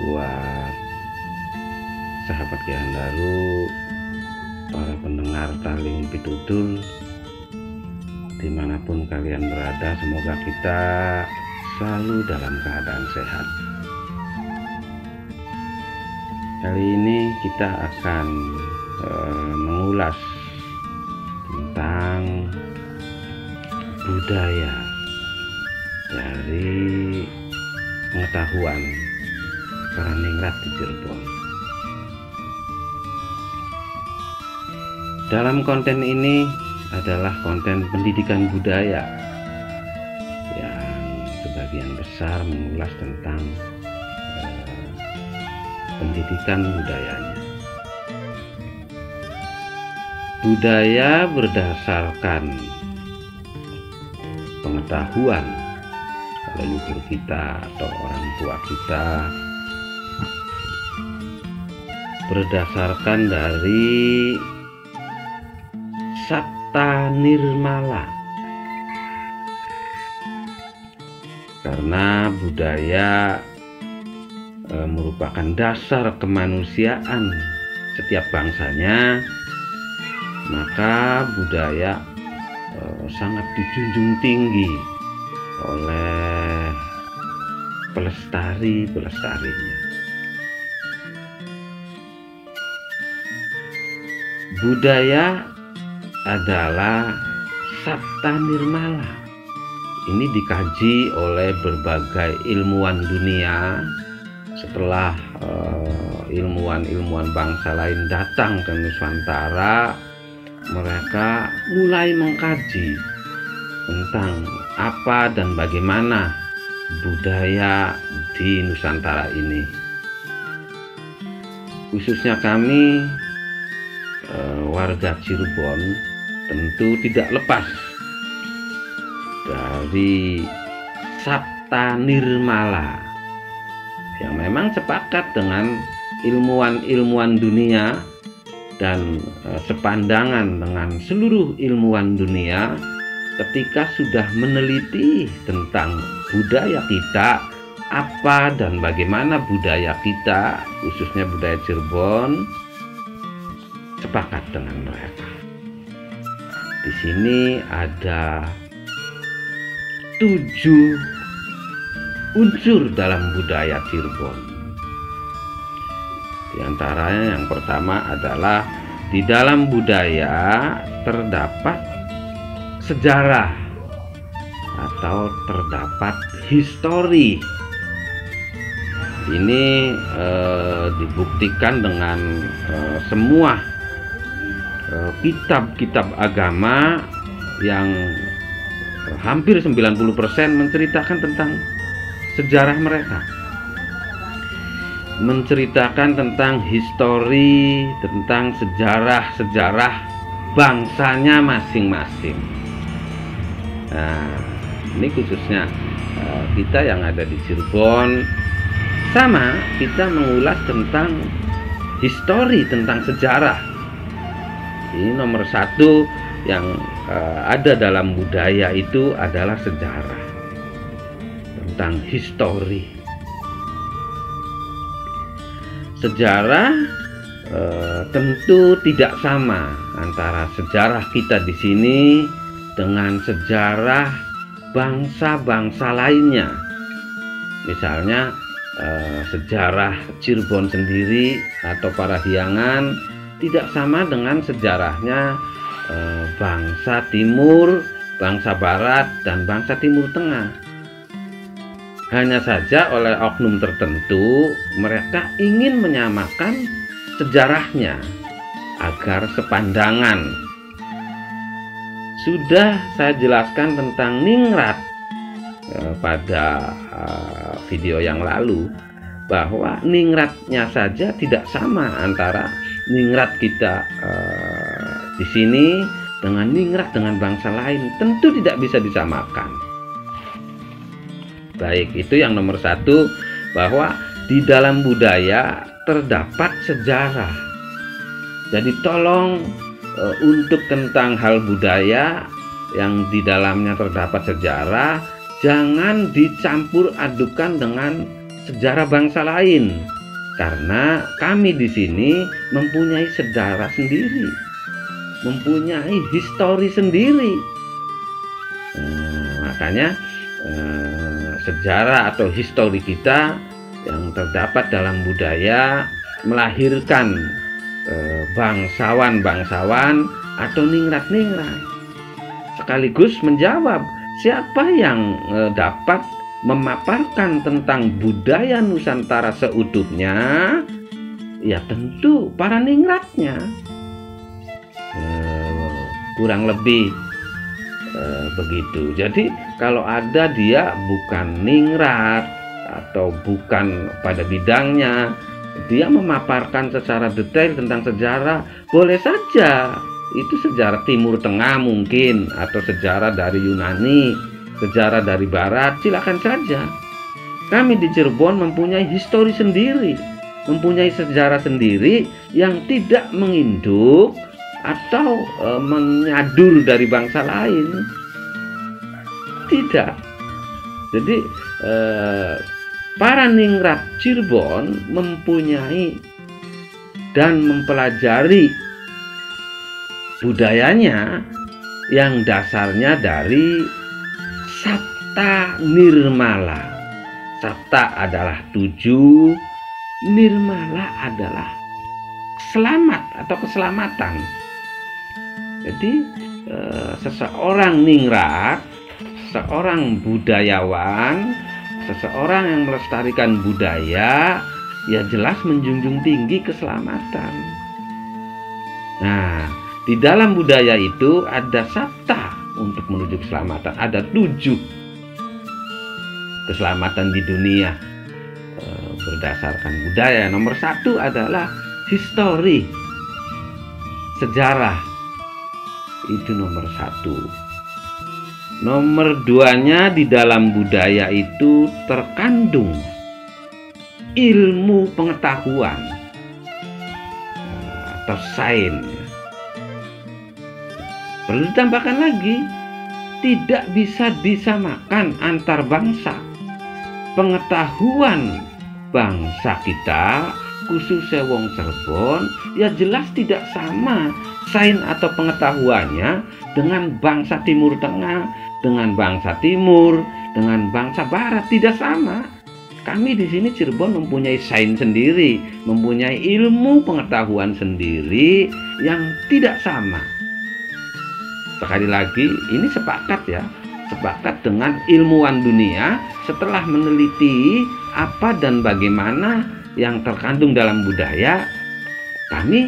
buat sahabat Giandaru, para pendengar Tali Pitutul, dimanapun kalian berada, semoga kita selalu dalam keadaan sehat. Kali ini kita akan mengulas tentang budaya dari pengetahuan para ningrat di Cirebon. Dalam konten ini adalah konten pendidikan budaya yang sebagian besar mengulas tentang pendidikan budayanya. Budaya berdasarkan pengetahuan leluhur kita atau orang tua kita, berdasarkan dari Sabta Nirmala, karena budaya merupakan dasar kemanusiaan setiap bangsanya, maka budaya sangat dijunjung tinggi oleh pelestarinya. Budaya adalah Sabta Nirmala. Ini dikaji oleh berbagai ilmuwan dunia. Setelah ilmuwan bangsa lain datang ke Nusantara, mereka mulai mengkaji tentang apa dan bagaimana budaya di Nusantara ini. Khususnya kami warga Cirebon tentu tidak lepas dari Sabta Nirmala yang memang sepakat dengan ilmuwan dunia dan sepandangan dengan seluruh ilmuwan dunia ketika sudah meneliti tentang budaya kita, apa dan bagaimana budaya kita, khususnya budaya Cirebon, sepakat dengan mereka. Di sini ada 7 unsur dalam budaya Cirebon. Di antaranya yang pertama adalah di dalam budaya terdapat sejarah atau terdapat histori. Ini dibuktikan dengan semua kitab-kitab agama yang hampir 90% menceritakan tentang sejarah mereka, menceritakan tentang histori, tentang sejarah bangsanya masing-masing. Nah, ini khususnya kita yang ada di Cirebon, sama kita mengulas tentang histori, tentang sejarah. Ini nomor 1 yang ada dalam budaya itu adalah sejarah, tentang histori. Sejarah tentu tidak sama antara sejarah kita di sini dengan sejarah bangsa-bangsa lainnya. Misalnya sejarah Cirebon sendiri atau Parahyangan tidak sama dengan sejarahnya bangsa Timur, bangsa Barat, dan bangsa Timur Tengah. Hanya saja oleh oknum tertentu mereka ingin menyamakan sejarahnya agar sepandangan. Sudah saya jelaskan tentang ningrat pada video yang lalu, bahwa ningratnya saja tidak sama antara ningrat kita di sini dengan ningrat dengan bangsa lain, tentu tidak bisa disamakan. Baik, itu yang nomor 1, bahwa di dalam budaya terdapat sejarah. Jadi tolong untuk tentang hal budaya yang di dalamnya terdapat sejarah, jangan dicampur adukan dengan sejarah bangsa lain, karena kami di sini mempunyai sejarah sendiri, mempunyai histori sendiri. Makanya sejarah atau histori kita yang terdapat dalam budaya melahirkan bangsawan-bangsawan atau ningrat-ningrat, sekaligus menjawab siapa yang dapat memaparkan tentang budaya Nusantara seutuhnya. Ya tentu para ningratnya. Kurang lebih begitu. Jadi kalau ada dia bukan ningrat atau bukan pada bidangnya, dia memaparkan secara detail tentang sejarah, boleh saja. Itu sejarah Timur Tengah mungkin, atau sejarah dari Yunani, sejarah dari Barat, silakan saja. Kami di Cirebon mempunyai histori sendiri, mempunyai sejarah sendiri yang tidak menginduk atau menyadur dari bangsa lain. Tidak. Jadi para ningrat Cirebon mempunyai dan mempelajari budayanya yang dasarnya dari Sabta Nirmala. Sabta adalah 7, Nirmala adalah selamat atau keselamatan. Jadi seseorang ningrat, seorang budayawan, seseorang yang melestarikan budaya, ya jelas menjunjung tinggi keselamatan. Nah, di dalam budaya itu ada sabta untuk menuju keselamatan. Ada 7 keselamatan di dunia berdasarkan budaya. Nomor 1 adalah histori, sejarah. Itu nomor 1. Nomor 2-nya, di dalam budaya itu terkandung ilmu pengetahuan atau sains. Perlu ditambahkan lagi, tidak bisa disamakan antar bangsa. Pengetahuan bangsa kita, khususnya wong Cirebon, ya jelas tidak sama sains atau pengetahuannya dengan bangsa Timur Tengah, dengan bangsa Timur, dengan bangsa Barat, tidak sama. Kami di sini Cirebon mempunyai sains sendiri, mempunyai ilmu pengetahuan sendiri yang tidak sama. Sekali lagi, ini sepakat ya, sepakat dengan ilmuwan dunia setelah meneliti apa dan bagaimana yang terkandung dalam budaya. Kami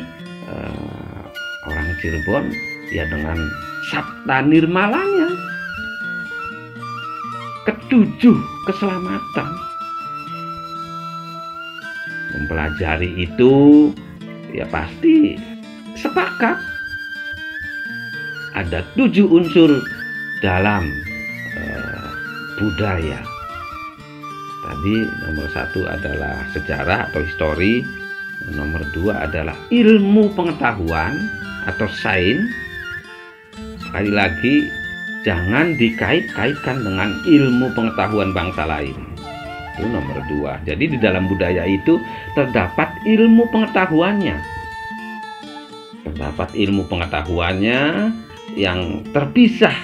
orang Cirebon ya dengan Sabta Nirmalanya, 7 keselamatan, mempelajari itu ya pasti sepakat ada 7 unsur dalam budaya. Tadi nomor 1 adalah sejarah atau histori, nomor 2 adalah ilmu pengetahuan atau sains. Sekali lagi, jangan dikait-kaitkan dengan ilmu pengetahuan bangsa lain. Itu nomor 2. Jadi di dalam budaya itu terdapat ilmu pengetahuannya. Terdapat ilmu pengetahuannya yang terpisah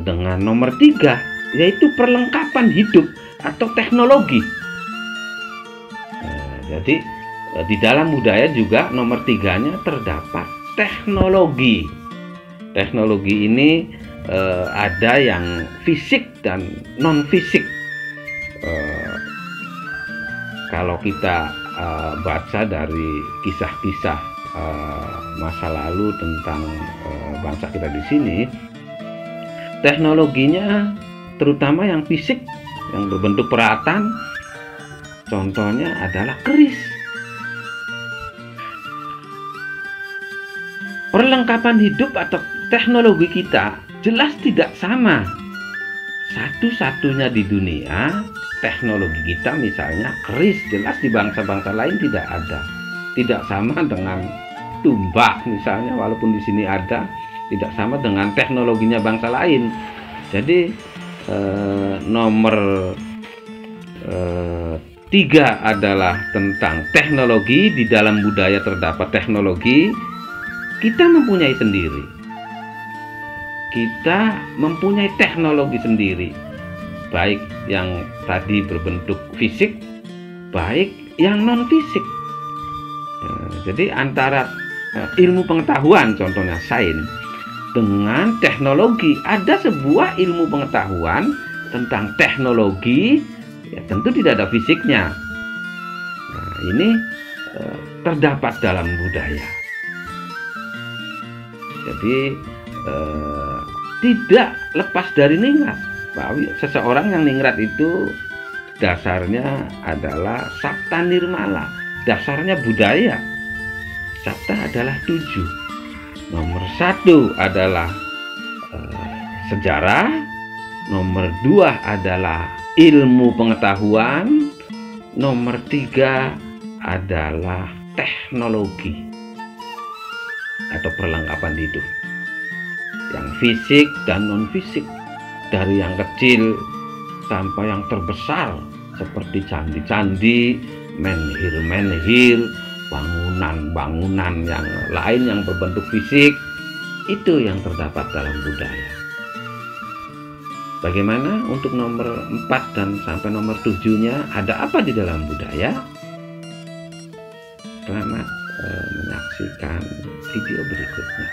dengan nomor 3, yaitu perlengkapan hidup atau teknologi. Jadi di dalam budaya juga nomor 3-nya terdapat teknologi. Teknologi ini ada yang fisik dan non fisik. Kalau kita baca dari kisah-kisah masa lalu tentang bangsa kita di sini, teknologinya terutama yang fisik, yang berbentuk peralatan, contohnya adalah keris. Perlengkapan hidup atau teknologi kita jelas tidak sama. Satu-satunya di dunia teknologi kita misalnya keris, jelas di bangsa-bangsa lain tidak ada. Tidak sama dengan tumbak misalnya, walaupun di sini ada, tidak sama dengan teknologinya bangsa lain. Jadi nomor 3 adalah tentang teknologi. Di dalam budaya terdapat teknologi. Kita mempunyai sendiri. Kita mempunyai teknologi sendiri. Baik yang tadi berbentuk fisik, baik yang non fisik. Jadi antara ilmu pengetahuan, contohnya sains, dengan teknologi, ada sebuah ilmu pengetahuan tentang teknologi, ya tentu tidak ada fisiknya. Nah, ini terdapat dalam budaya. Jadi tidak lepas dari ningrat. Bahwa seseorang yang ningrat itu dasarnya adalah sabta nirmala, dasarnya budaya. Sabta adalah 7. Nomor 1 adalah sejarah. Nomor 2 adalah ilmu pengetahuan. Nomor 3 adalah teknologi atau perlengkapan hidup, yang fisik dan non fisik, dari yang kecil sampai yang terbesar seperti candi-candi, menhir, bangunan-bangunan yang lain yang berbentuk fisik, itu yang terdapat dalam budaya. Bagaimana untuk nomor 4 dan sampai nomor 7-nya, ada apa di dalam budaya? Selamat menyaksikan video berikutnya.